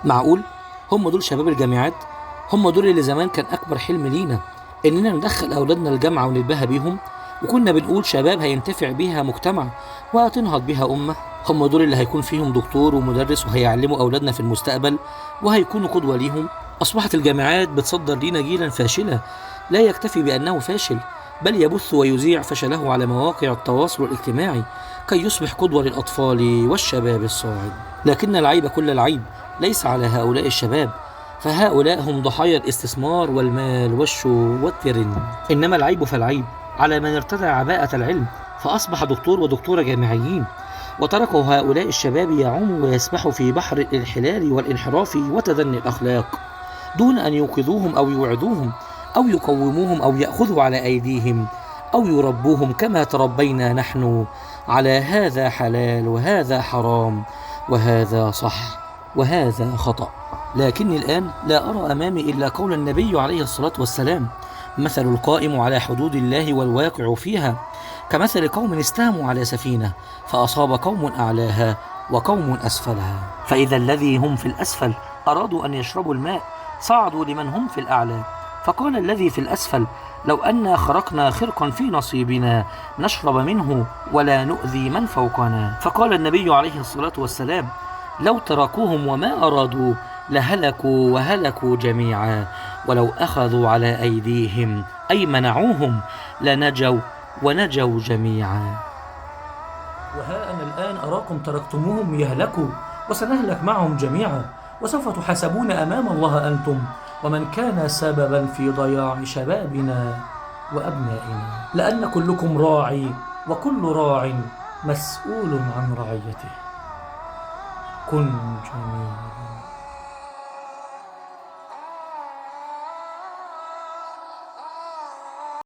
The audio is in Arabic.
معقول؟ هم دول شباب الجامعات؟ هم دول اللي زمان كان أكبر حلم لينا إننا ندخل أولادنا الجامعة ونتباهى بيهم، وكنا بنقول شباب هينتفع بيها مجتمع وهتنهض بيها أمة. هم دول اللي هيكون فيهم دكتور ومدرس وهيعلموا أولادنا في المستقبل وهيكونوا قدوة ليهم. أصبحت الجامعات بتصدر لينا جيلا فاشلا لا يكتفي بأنه فاشل، بل يبث ويذيع فشله على مواقع التواصل الاجتماعي كي يصبح قدوة للأطفال والشباب الصاعد. لكن العيب كل العيب ليس على هؤلاء الشباب، فهؤلاء هم ضحايا الاستثمار والمال والشو والترند. إنما العيب فالعيب على من ارتدى عباءة العلم فأصبح دكتور ودكتورة جامعيين، وتركوا هؤلاء الشباب يعوموا ويسبحوا في بحر الانحلال والانحراف وتدني الأخلاق دون أن يوقظوهم أو يوعدوهم أو يقوموهم أو يأخذوا على أيديهم أو يربوهم كما تربينا نحن على هذا حلال وهذا حرام وهذا صح وهذا خطأ. لكني الآن لا أرى أمامي إلا قول النبي عليه الصلاة والسلام: مثل القائم على حدود الله والواقع فيها كمثل قوم استهموا على سفينة فأصاب قوم أعلاها وقوم أسفلها، فإذا الذي هم في الأسفل أرادوا أن يشربوا الماء صعدوا لمن هم في الأعلى، فقال الذي في الأسفل: لو أنا خرقنا خرقا في نصيبنا نشرب منه ولا نؤذي من فوقنا. فقال النبي عليه الصلاة والسلام: لو تركوهم وما أرادوا لهلكوا وهلكوا جميعا، ولو أخذوا على أيديهم أي منعوهم لنجوا ونجوا جميعا. وها أنا الآن أراكم تركتموهم يهلكوا وسنهلك معهم جميعا، وسوف تحاسبون أمام الله أنتم ومن كان سببا في ضياع شبابنا وأبنائنا، لأن كلكم راعي وكل راع مسؤول عن رعيته. كن جميل.